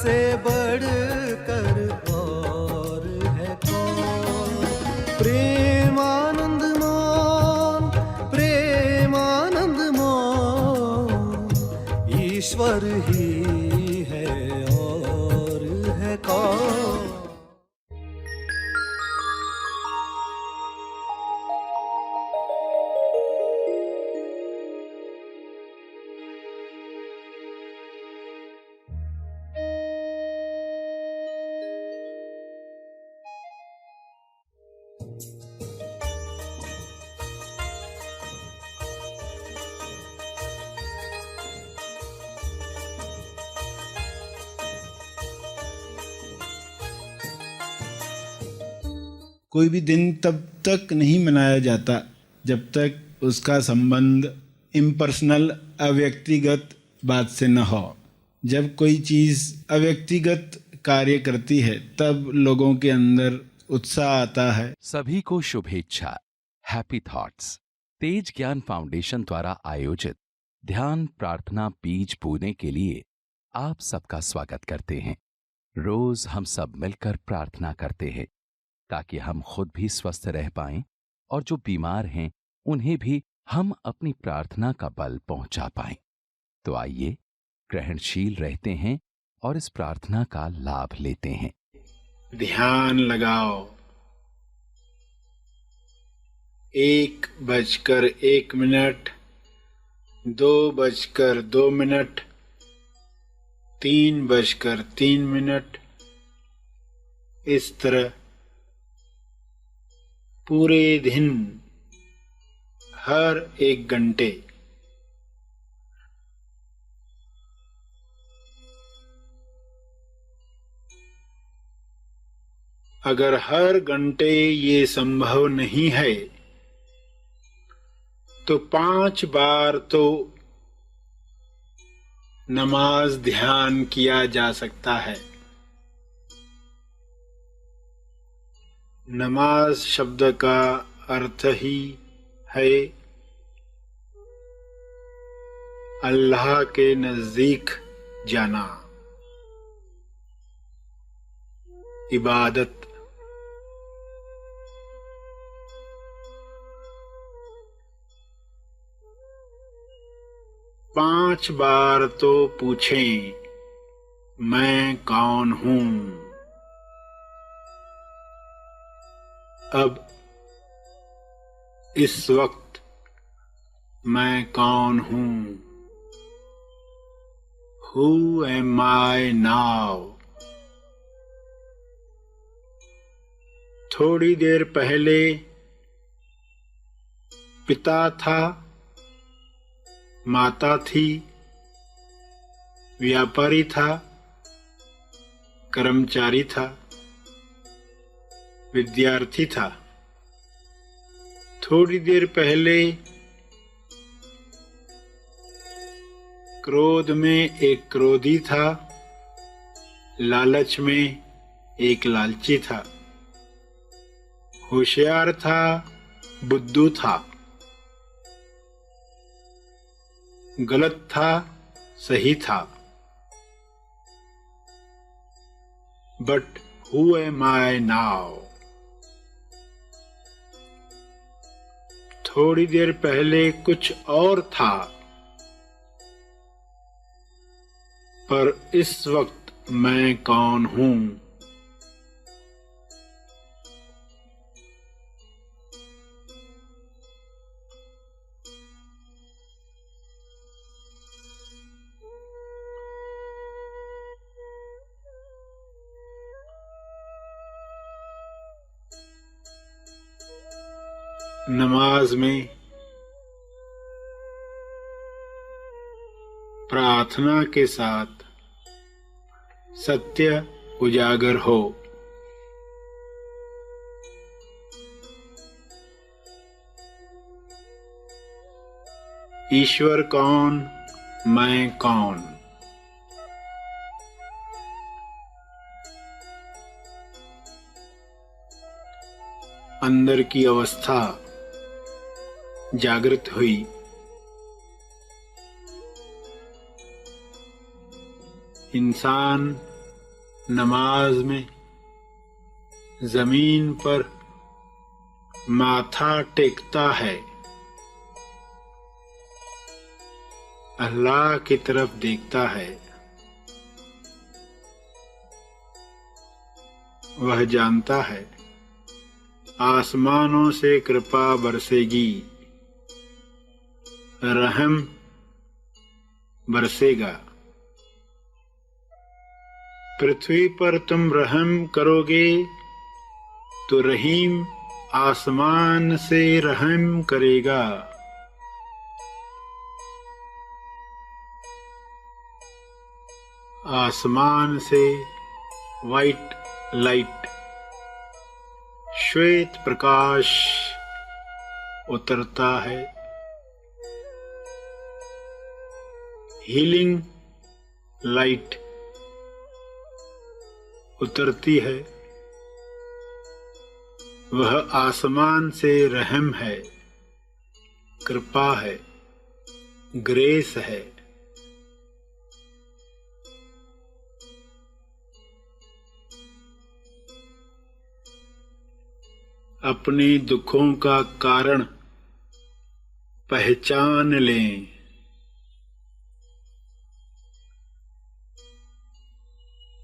से बढ़कर और है कौन। प्रेमानंद मोहन, प्रेमानंद मोहन, ईश्वर ही है और है कौन। कोई भी दिन तब तक नहीं मनाया जाता जब तक उसका संबंध इम्पर्सनल, अव्यक्तिगत बात से न हो। जब कोई चीज़ अव्यक्तिगत कार्य करती है तब लोगों के अंदर उत्साह आता है। सभी को शुभेच्छा। हैप्पी थॉट्स तेज ज्ञान फाउंडेशन द्वारा आयोजित ध्यान प्रार्थना बीज बोने के लिए आप सबका स्वागत करते हैं। रोज हम सब मिलकर प्रार्थना करते हैं ताकि हम खुद भी स्वस्थ रह पाएं और जो बीमार हैं उन्हें भी हम अपनी प्रार्थना का बल पहुंचा पाएं। तो आइए ग्रहणशील रहते हैं और इस प्रार्थना का लाभ लेते हैं। ध्यान लगाओ। 1:01, 2:02, 3:03, इस तरह पूरे दिन हर 1 घंटे। अगर हर घंटे ये संभव नहीं है तो 5 बार तो नमाज ध्यान किया जा सकता है। नमाज शब्द का अर्थ ही है अल्लाह के नजदीक जाना, इबादत। पांच बार तो पूछें, मैं कौन हूं। अब इस वक्त मैं कौन हूं? Who am I now? थोड़ी देर पहले पिता था, माता थी, व्यापारी था, कर्मचारी था, विद्यार्थी था। थोड़ी देर पहले क्रोध में एक क्रोधी था, लालच में एक लालची था, होशियार था, बुद्धू था, गलत था, सही था। But who am I now? थोड़ी देर पहले कुछ और था, पर इस वक्त मैं कौन हूं? नमाज में प्रार्थना के साथ सत्य उजागर हो। ईश्वर कौन, मैं कौन। अंदर की अवस्था जागृत हुई। इंसान नमाज में जमीन पर माथा टेकता है, अल्लाह की तरफ देखता है, वह जानता है आसमानों से कृपा बरसेगी, रहम बरसेगा। पृथ्वी पर तुम रहम करोगे तो रहीम आसमान से रहम करेगा। आसमान से वाइट लाइट, श्वेत प्रकाश उतरता है, हीलिंग लाइट उतरती है। वह आसमान से रहम है, कृपा है, ग्रेस है। अपने दुखों का कारण पहचान लें,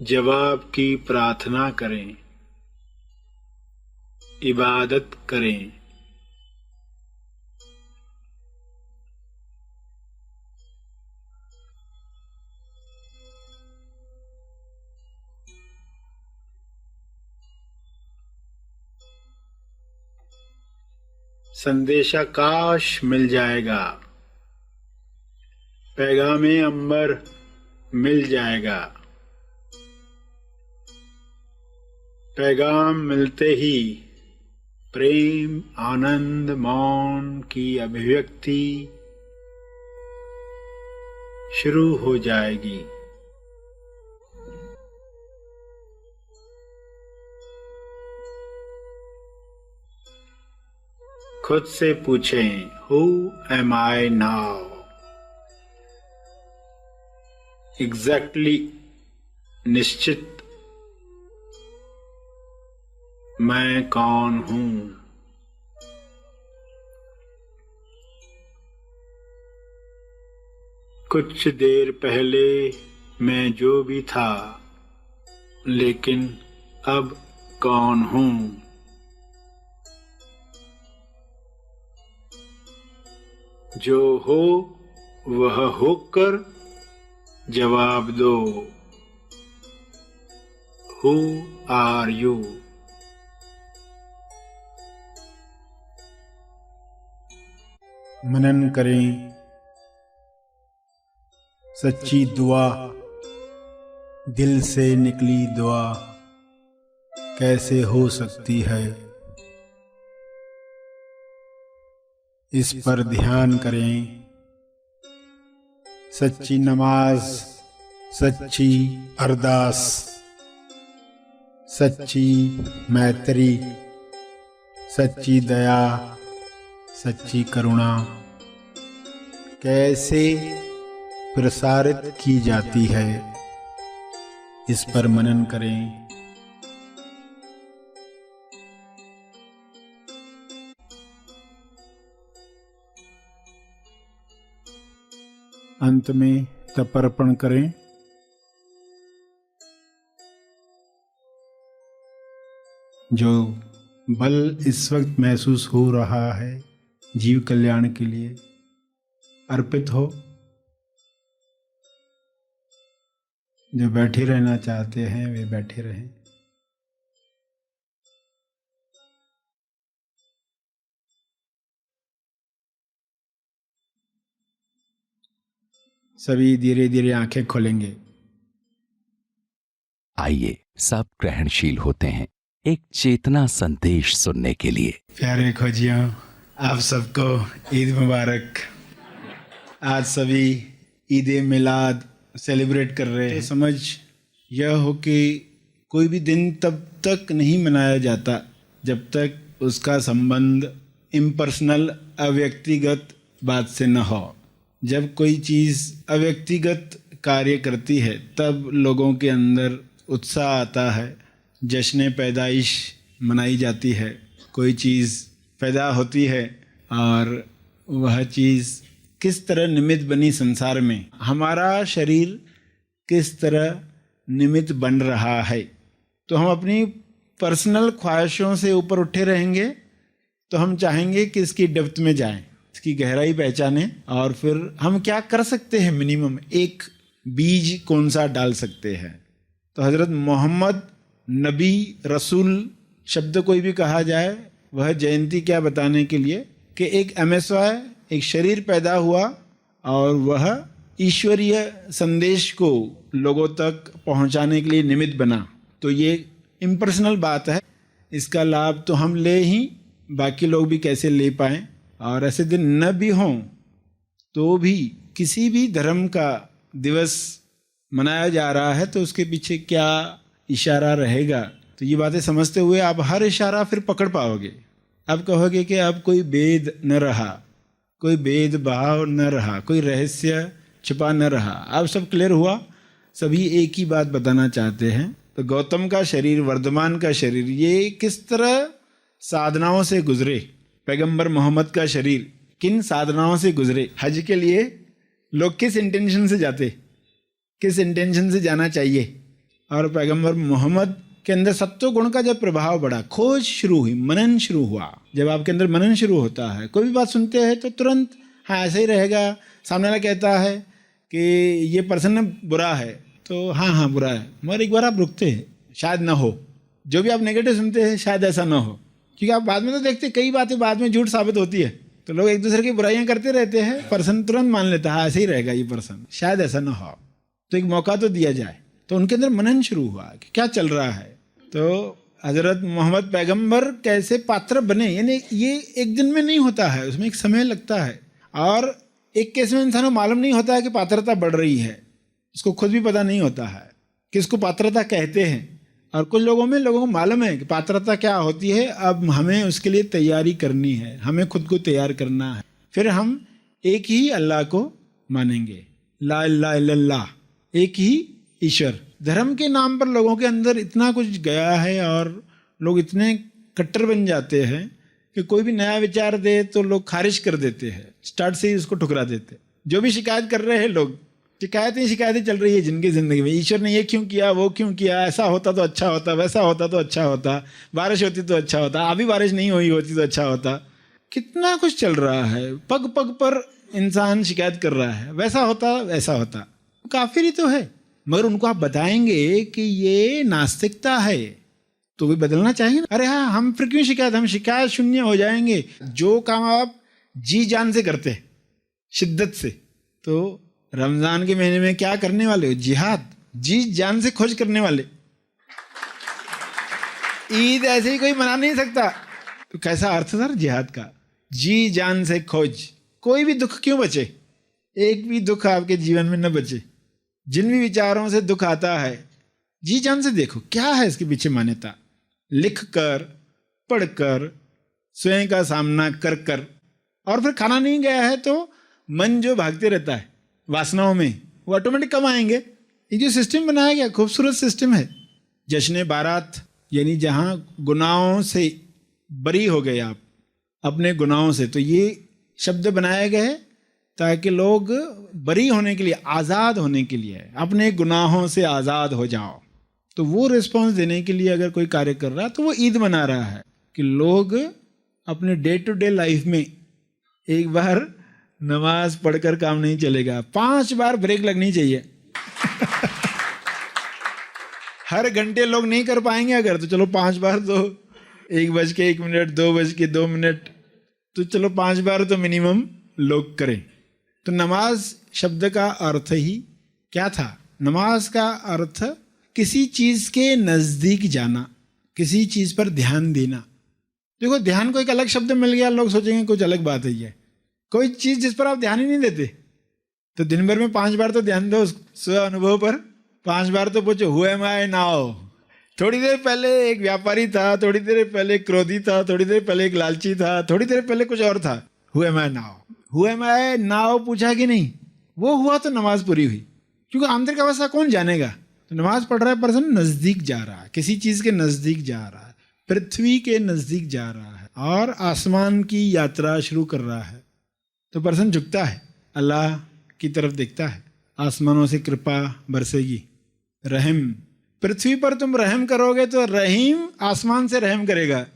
जवाब की प्रार्थना करें, इबादत करें। संदेशा काश मिल जाएगा, पैगामे अंबर मिल जाएगा। पैगाम मिलते ही प्रेम, आनंद, मौन की अभिव्यक्ति शुरू हो जाएगी। खुद से पूछें, who am I now? Exactly निश्चित मैं कौन हूं? कुछ देर पहले मैं जो भी था, लेकिन अब कौन हूं? जो हो वह होकर जवाब दो, हु आर यू? मनन करें, सच्ची दुआ, दिल से निकली दुआ कैसे हो सकती है, इस पर ध्यान करें। सच्ची नमाज, सच्ची अरदास, सच्ची मैत्री, सच्ची दया, सच्ची करुणा कैसे प्रसारित की जाती है, इस पर मनन करें। अंत में तर्पण करें। जो बल इस वक्त महसूस हो रहा है जीव कल्याण के लिए अर्पित हो। जो बैठे रहना चाहते हैं वे बैठे रहें। सभी धीरे धीरे आंखें खोलेंगे। आइए सब ग्रहणशील होते हैं एक चेतना संदेश सुनने के लिए। प्यारे खोजियों, आप सबको ईद मुबारक। आज सभी ईद मिलाद सेलिब्रेट कर रहे हैं। समझ यह हो कि कोई भी दिन तब तक नहीं मनाया जाता जब तक उसका संबंध इम्पर्सनल, अव्यक्तिगत बात से न हो। जब कोई चीज़ अव्यक्तिगत कार्य करती है तब लोगों के अंदर उत्साह आता है, जश्न पैदाइश मनाई जाती है, कोई चीज़ पैदा होती है और वह चीज़ किस तरह निमित्त बनी संसार में, हमारा शरीर किस तरह निमित्त बन रहा है। तो हम अपनी पर्सनल ख्वाहिशों से ऊपर उठे रहेंगे तो हम चाहेंगे कि इसकी डेप्थ में जाएं, इसकी गहराई पहचानें और फिर हम क्या कर सकते हैं, मिनिमम एक बीज कौन सा डाल सकते हैं। तो हज़रत मोहम्मद नबी रसूल शब्द कोई भी कहा जाए वह जयंती क्या बताने के लिए कि एक MSY एक शरीर पैदा हुआ और वह ईश्वरीय संदेश को लोगों तक पहुंचाने के लिए निमित्त बना। तो ये इम्पर्सनल बात है, इसका लाभ तो हम ले ही, बाकी लोग भी कैसे ले पाएं। और ऐसे दिन न भी हों तो भी किसी भी धर्म का दिवस मनाया जा रहा है तो उसके पीछे क्या इशारा रहेगा, तो ये बातें समझते हुए आप हर इशारा फिर पकड़ पाओगे। आप कहोगे कि अब कोई भेद न रहा, कोई भेदभाव न रहा, कोई रहस्य छिपा न रहा, अब सब क्लियर हुआ, सभी एक ही बात बताना चाहते हैं। तो गौतम का शरीर, वर्धमान का शरीर, ये किस तरह साधनाओं से गुजरे, पैगंबर मोहम्मद का शरीर किन साधनाओं से गुजरे। हज के लिए लोग किस इंटेंशन से जाते, किस इंटेंशन से जाना चाहिए, और पैगंबर मोहम्मद के अंदर सत्व गुण का जब प्रभाव बढ़ा, खोज शुरू हुई, मनन शुरू हुआ। जब आपके अंदर मनन शुरू होता है, कोई भी बात सुनते हैं तो तुरंत हाँ ऐसे ही रहेगा, सामने वाला कहता है कि ये पर्सन बुरा है तो हाँ बुरा है, मगर एक बार आप रुकते हैं, शायद ना हो, जो भी आप नेगेटिव सुनते हैं शायद ऐसा ना हो, क्योंकि आप बाद में तो देखते कई बातें बाद में झूठ साबित होती है। तो लोग एक दूसरे की बुराइयां करते रहते हैं, पर्सन तुरंत मान लेता है ऐसे ही रहेगा ये पर्सन, शायद ऐसा ना हो, तो एक मौका तो दिया जाए। तो उनके अंदर मनन शुरू हुआ कि क्या चल रहा है। तो हजरत मोहम्मद पैगंबर कैसे पात्र बने, यानी ये एक दिन में नहीं होता है, उसमें एक समय लगता है। और एक केस में इंसान को मालूम नहीं होता है कि पात्रता बढ़ रही है, उसको खुद भी पता नहीं होता है कि इसको पात्रता कहते हैं। और कुछ लोगों को मालूम है कि पात्रता क्या होती है, अब हमें उसके लिए तैयारी करनी है, हमें खुद को तैयार करना है, फिर हम एक ही अल्लाह को मानेंगे, ला इलाहा इल्लल्लाह, एक ही ईश्वर। धर्म के नाम पर लोगों के अंदर इतना कुछ गया है और लोग इतने कट्टर बन जाते हैं कि कोई भी नया विचार दे तो लोग खारिज कर देते हैं, स्टार्ट से ही उसको ठुकरा देते। जो भी शिकायत कर रहे हैं लोग, शिकायतें चल रही है जिनकी ज़िंदगी में, ईश्वर ने ये क्यों किया, वो क्यों किया, ऐसा होता तो अच्छा होता, वैसा होता तो अच्छा होता, बारिश होती तो अच्छा होता, अभी बारिश नहीं हुई होती तो अच्छा होता। कितना कुछ चल रहा है, पग पग पर इंसान शिकायत कर रहा है, वैसा होता वैसा होता, काफिर ही तो है। मगर उनको आप बताएंगे कि ये नास्तिकता है तो भी बदलना चाहिए। अरे हाँ, हम फिर क्यों शिकायत, हम शिकायत शून्य हो जाएंगे। जो काम आप जी जान से करते, शिद्दत से, तो रमजान के महीने में क्या करने वाले हो, जिहाद, जी जान से खोज करने वाले। ईद ऐसे ही कोई मना नहीं सकता, तो कैसा अर्थ था जिहाद का, जी जान से खोज। कोई भी दुख क्यों बचे, एक भी दुख आपके जीवन में न बचे। जिन भी विचारों से दुख आता है, जी जान से देखो क्या है इसके पीछे मान्यता, लिख कर, पढ़ कर, स्वयं का सामना कर कर। और फिर खाना नहीं गया है तो मन जो भागते रहता है वासनाओं में, वो ऑटोमेटिक कम आएंगे। ये जो सिस्टम बनाया गया, खूबसूरत सिस्टम है। जश्न बारात, यानी जहाँ गुनाहों से बरी हो गए आप अपने गुनाहों से, तो ये शब्द बनाए गए ताकि लोग बरी होने के लिए, आज़ाद होने के लिए, अपने गुनाहों से आज़ाद हो जाओ। तो वो रिस्पॉन्स देने के लिए अगर कोई कार्य कर रहा है तो वो ईद मना रहा है कि लोग अपने डे टू डे लाइफ में एक बार नमाज पढ़कर काम नहीं चलेगा, 5 बार ब्रेक लगनी चाहिए। हर घंटे लोग नहीं कर पाएंगे अगर, तो चलो 5 बार, तो 1:01, 2:02, तो चलो 5 बार तो मिनिमम लोग करें। तो नमाज शब्द का अर्थ ही क्या था, नमाज का अर्थ किसी चीज के नजदीक जाना, किसी चीज पर ध्यान देना। देखो, ध्यान को एक अलग शब्द मिल गया, लोग सोचेंगे कुछ अलग बात है ये, कोई चीज जिस पर आप ध्यान ही नहीं देते। तो दिन भर में 5 बार तो ध्यान दो स्व अनुभव पर, 5 बार तो पूछो हु एम आई नाउ। थोड़ी देर पहले एक व्यापारी था, थोड़ी देर पहले क्रोधी था, थोड़ी देर पहले एक लालची था, थोड़ी देर पहले कुछ और था। Who am I now, who am I now पूछा कि नहीं, वो हुआ तो नमाज पूरी हुई। क्योंकि आंतरिक अवस्था कौन जानेगा, तो नमाज पढ़ रहा है पर्सन, नजदीक जा रहा है, किसी चीज के नजदीक जा रहा है, पृथ्वी के नजदीक जा रहा है और आसमान की यात्रा शुरू कर रहा है। तो पर्सन झुकता है, अल्लाह की तरफ देखता है, आसमानों से कृपा बरसेगी, रहम। पृथ्वी पर तुम रहम करोगे तो रहीम आसमान से रहम करेगा।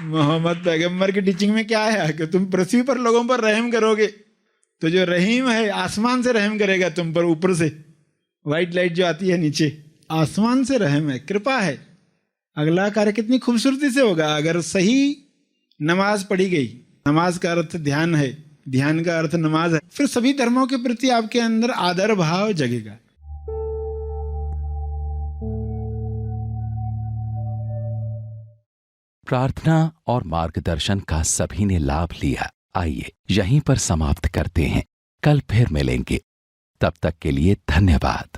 मोहम्मद पैगंबर की टीचिंग में क्या है कि तुम पृथ्वी पर लोगों पर रहम करोगे तो जो रहीम है आसमान से रहम करेगा तुम पर, ऊपर से व्हाइट लाइट जो आती है नीचे, आसमान से रहम है, कृपा है। अगला कार्य कितनी खूबसूरती से होगा अगर सही नमाज पढ़ी गई। नमाज का अर्थ ध्यान है, ध्यान का अर्थ नमाज है, फिर सभी धर्मों के प्रति आपके अंदर आदर भाव जगेगा। प्रार्थना और मार्गदर्शन का सभी ने लाभ लिया। आइए यहीं पर समाप्त करते हैं, कल फिर मिलेंगे, तब तक के लिए धन्यवाद।